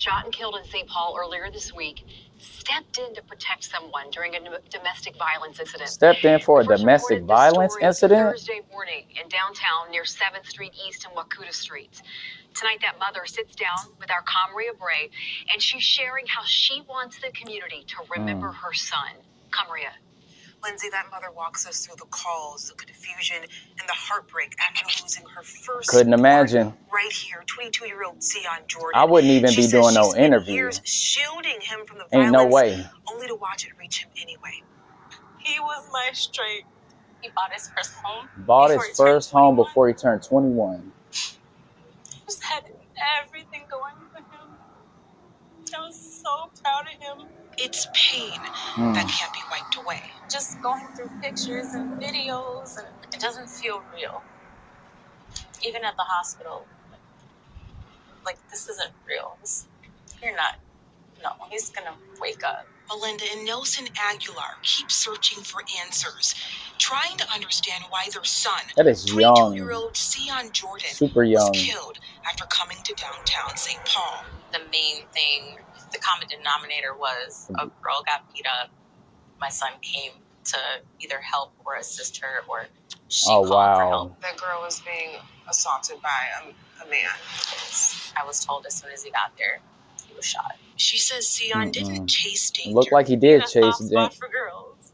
shot and killed in St. Paul earlier this week, stepped in to protect someone during a domestic violence incident. Stepped in for a domestic violence incident? Thursday morning in downtown near 7th Street East and Wakuta Streets. Tonight, that mother sits down with our Kamria Bray, and she's sharing how she wants the community to remember her son. Kamria. Lindsay, that mother walks us through the calls, the confusion, and the heartbreak after losing her first. Couldn't imagine. Right here, 22-year-old Sion Jordan. I wouldn't even be doing no interview. Years shielding him from the violence, ain't no way. Only to watch it reach him anyway. He was my strength. He bought his first home. Bought his first home before he turned 21. Just had everything going for him. I was so proud of him. It's pain that can't be wiped away. Just going through pictures and videos, and it doesn't feel real. Even at the hospital, like this isn't real. You're not. No, he's gonna wake up. Melinda and Nelson Aguilar keep searching for answers, trying to understand why their son, that is young, 22-year-old Sion Jordan, super young, was killed after coming to downtown St. Paul. The main thing, the common denominator was a girl got beat up. My son came to either help or assist her, or she called for help. That girl was being assaulted by a man. I was told as soon as he got there, he was shot. She says Sion didn't chase danger. Looked like he did chase danger. A soft spot for girls.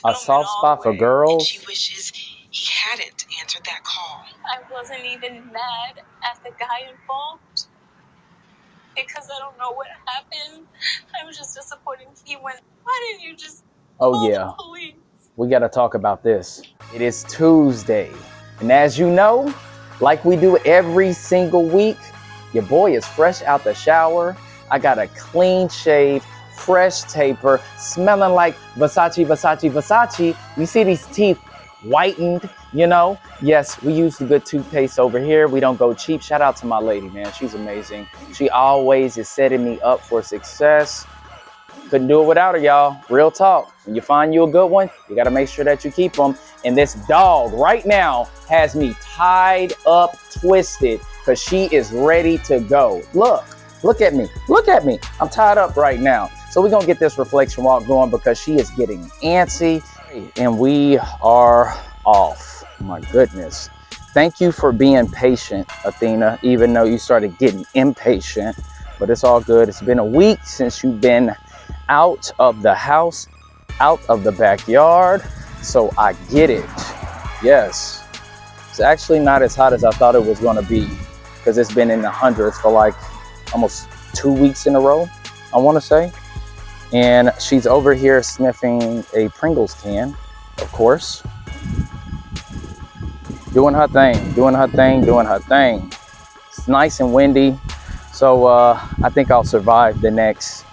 A soft spot for girls? And she wishes he hadn't answered that call. I wasn't even mad at the guy involved, because I don't know what happened. I was just disappointed. He went, why didn't you just call the police? We got to talk about this. It is Tuesday. And as you know, like we do every single week, your boy is fresh out the shower. I got a clean shave, fresh taper, smelling like Versace, Versace, Versace. You see these teeth whitened, you know? Yes, we use the good toothpaste over here. We don't go cheap. Shout out to my lady, man. She's amazing. She always is setting me up for success. Couldn't do it without her, y'all. Real talk. When you find you a good one, you got to make sure that you keep them. And this dog right now has me tied up, twisted, because she is ready to go. Look at me. Look at me. I'm tied up right now. So we're going to get this reflection walk going because she is getting antsy. And we are off. My goodness. Thank you for being patient, Athena, even though you started getting impatient. But it's all good. It's been a week since you've been out of the house, out of the backyard. So I get it. Yes. It's actually not as hot as I thought it was going to be, because it's been in the hundreds for like almost 2 weeks in a row, I want to say. And she's over here sniffing a Pringles can, of course. Doing her thing, doing her thing, doing her thing. It's nice and windy. So I think I'll survive the next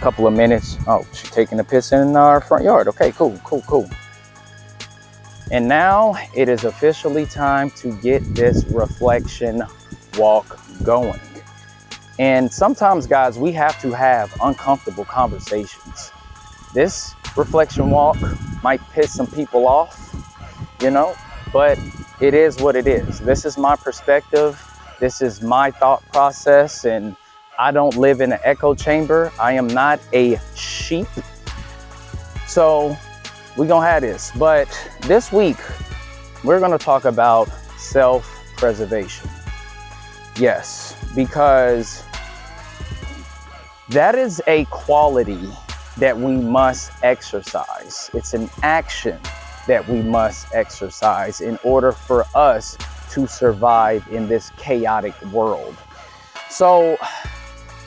couple of minutes. Oh, she's taking a piss in our front yard. Okay, cool. And now it is officially time to get this reflection walk going. And sometimes, guys, we have to have uncomfortable conversations. This reflection walk might piss some people off, you know, but it is what it is. This is my perspective. This is my thought process, and I don't live in an echo chamber. I am not a sheep. So we're gonna have this. But this week, we're gonna talk about self-preservation. Yes, because that is a quality that we must exercise. It's an action that we must exercise in order for us to survive in this chaotic world. So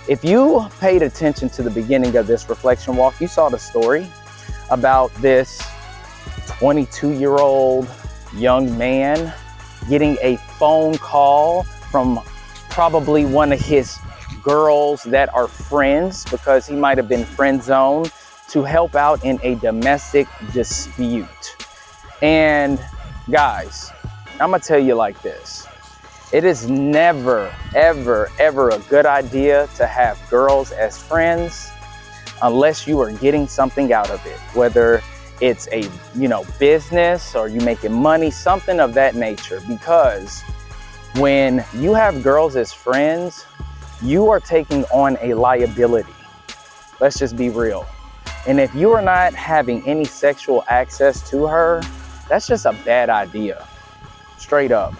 if you paid attention to the beginning of this reflection walk, you saw the story about this 22-year-old young man getting a phone call from probably one of his girls that are friends, because he might have been friend zoned, to help out in a domestic dispute. And guys, I'm gonna tell you like this. It is never, ever, ever a good idea to have girls as friends unless you are getting something out of it, whether it's a, business or you making money, something of that nature. Because when you have girls as friends, you are taking on a liability. Let's just be real. And if you are not having any sexual access to her, that's just a bad idea. Straight up.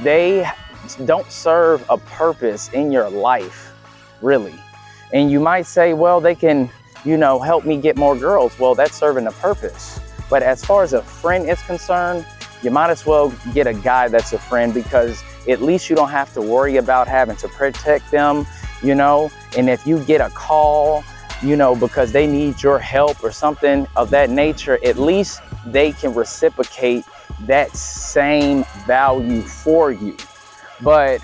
They don't serve a purpose in your life, really. And you might say, well, they can, help me get more girls. Well, that's serving a purpose. But as far as a friend is concerned, you might as well get a guy that's a friend, because at least you don't have to worry about having to protect them, and if you get a call, because they need your help or something of that nature, at least they can reciprocate that same value for you. But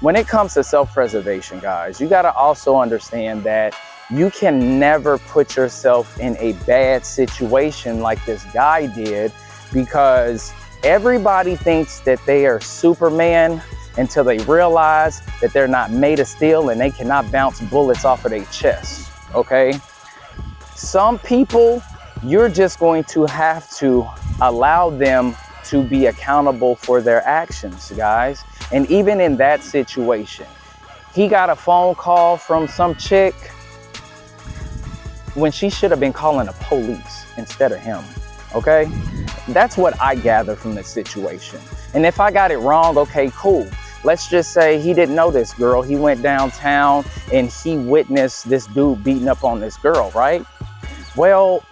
when it comes to self-preservation, guys, you got to also understand that you can never put yourself in a bad situation like this guy did, because everybody thinks that they are Superman until they realize that they're not made of steel and they cannot bounce bullets off of their chest, okay? Some people, you're just going to have to allow them to be accountable for their actions, guys. And even in that situation, he got a phone call from some chick when she should have been calling the police instead of him, okay? That's what I gather from this situation. And if I got it wrong, okay, cool. Let's just say he didn't know this girl. He went downtown and he witnessed this dude beating up on this girl, right? Well,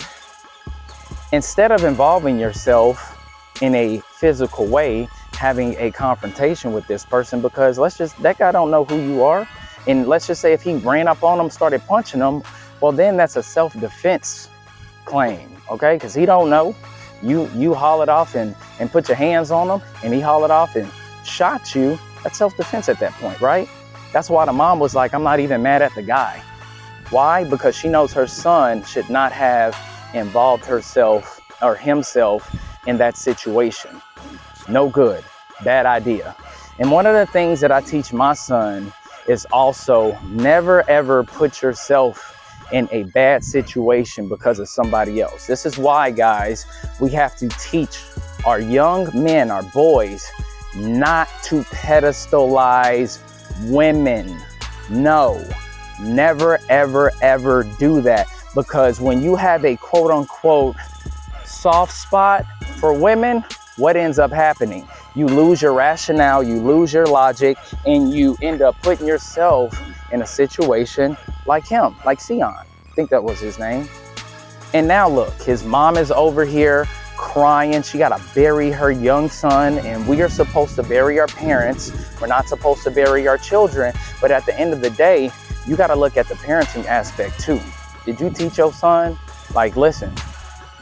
instead of involving yourself in a physical way, having a confrontation with this person, because that guy don't know who you are. And let's just say if he ran up on him, started punching him, well, then that's a self-defense claim, okay? Because he don't know. You hollered off and put your hands on him, and he hollered off and shot you. That's self-defense at that point, right? That's why the mom was like, I'm not even mad at the guy. Why? Because she knows her son should not have involved herself or himself in that situation. No good. Bad idea. And one of the things that I teach my son is also never ever put yourself in a bad situation because of somebody else. This is why, guys, we have to teach our young men, our boys, not to pedestalize women. No, never, ever, ever do that. Because when you have a quote unquote soft spot for women, what ends up happening? You lose your rationale, you lose your logic, and you end up putting yourself in a situation like him, like Sion. I think that was his name. And now look, his mom is over here crying. She got to bury her young son, and we are supposed to bury our parents. We're not supposed to bury our children. But at the end of the day, you got to look at the parenting aspect too. Did you teach your son? Like, listen,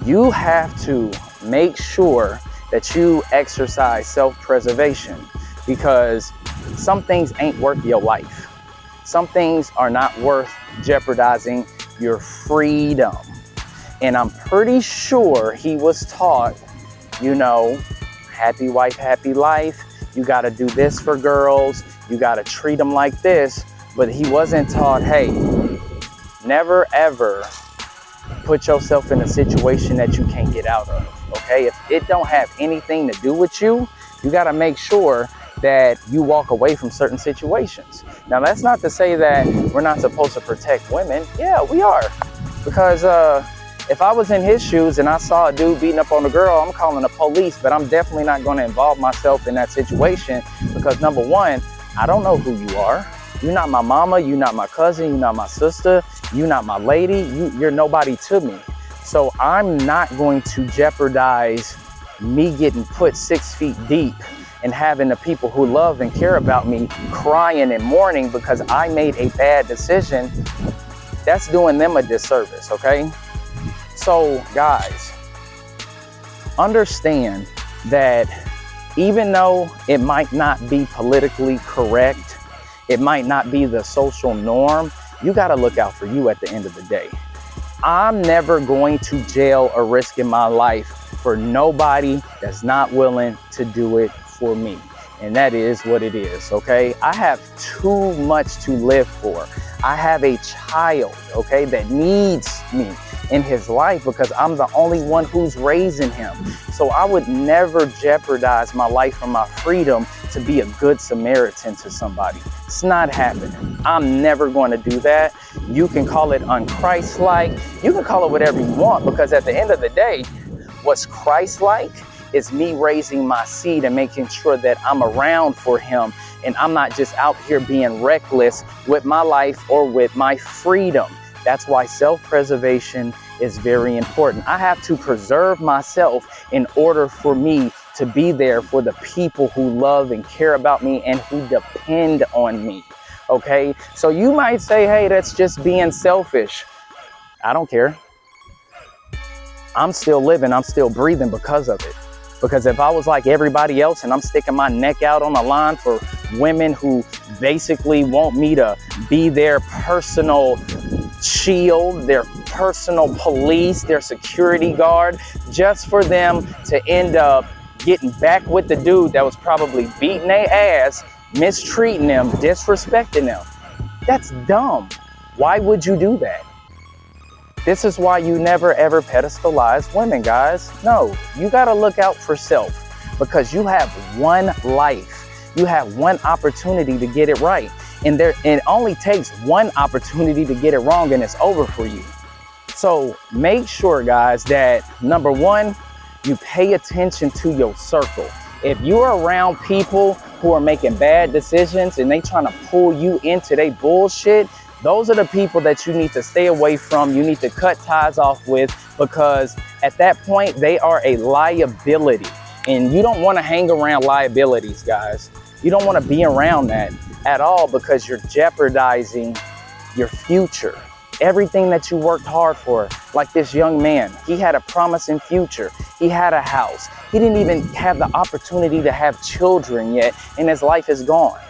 you have to make sure that you exercise self-preservation, because some things ain't worth your life. Some things are not worth jeopardizing your freedom. And I'm pretty sure he was taught, happy wife, happy life. You got to do this for girls. You got to treat them like this. But he wasn't taught, hey, never ever put yourself in a situation that you can't get out of. Okay, if it don't have anything to do with you, you got to make sure that you walk away from certain situations. Now, that's not to say that we're not supposed to protect women. Yeah, we are. Because if I was in his shoes and I saw a dude beating up on a girl, I'm calling the police, but I'm definitely not going to involve myself in that situation, because number one, I don't know who you are. You're not my mama, you're not my cousin, you're not my sister, you're not my lady, you're nobody to me. So I'm not going to jeopardize me getting put 6 feet deep and having the people who love and care about me crying and mourning because I made a bad decision. That's doing them a disservice, okay? So guys, understand that even though it might not be politically correct, it might not be the social norm, you got to look out for you at the end of the day. I'm never going to jail or risk in my life for nobody that's not willing to do it for me. And that is what it is, okay? I have too much to live for. I have a child, okay, that needs me in his life because I'm the only one who's raising him. So I would never jeopardize my life or my freedom to be a good Samaritan to somebody. It's not happening. I'm never going to do that. You can call it unchristlike. You can call it whatever you want, because at the end of the day, what's Christ-like is me raising my seed and making sure that I'm around for him, and I'm not just out here being reckless with my life or with my freedom. That's why self-preservation is very important. I have to preserve myself in order for me to be there for the people who love and care about me and who depend on me. Okay, so you might say, hey, that's just being selfish. I don't care. I'm still living, I'm still breathing because of it. Because if I was like everybody else and I'm sticking my neck out on the line for women who basically want me to be their personal shield, their personal police, their security guard, just for them to end up getting back with the dude that was probably beating their ass, mistreating them, disrespecting them, that's dumb. Why would you do that? This is why you never ever pedestalize women, guys. No, you gotta look out for self, because you have one life. You have one opportunity to get it right. And it only takes one opportunity to get it wrong and it's over for you. So make sure, guys, that number one, you pay attention to your circle. If you're around people who are making bad decisions and they trying to pull you into their bullshit, those are the people that you need to stay away from. You need to cut ties off with, because at that point, they are a liability. And you don't want to hang around liabilities, guys. You don't want to be around that at all, because you're jeopardizing your future. Everything that you worked hard for, like this young man, he had a promising future. He had a house. He didn't even have the opportunity to have children yet, and his life is gone.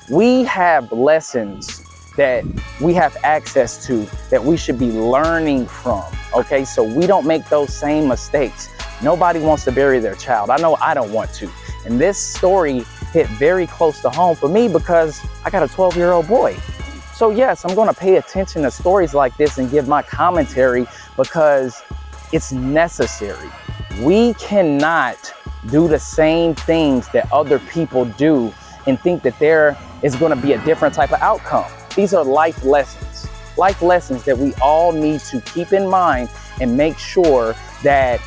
We have lessons that we have access to that we should be learning from, okay? So we don't make those same mistakes. Nobody wants to bury their child. I know I don't want to. And this story hit very close to home for me because I got a 12-year-old boy. So yes, I'm gonna pay attention to stories like this and give my commentary because it's necessary. We cannot do the same things that other people do and think that there is gonna be a different type of outcome. These are life lessons that we all need to keep in mind and make sure that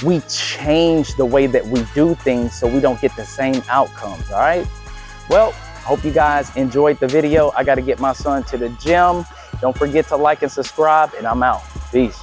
we change the way that we do things so we don't get the same outcomes, all right? Well, hope you guys enjoyed the video. I got to get my son to the gym. Don't forget to like and subscribe, and I'm out. Peace.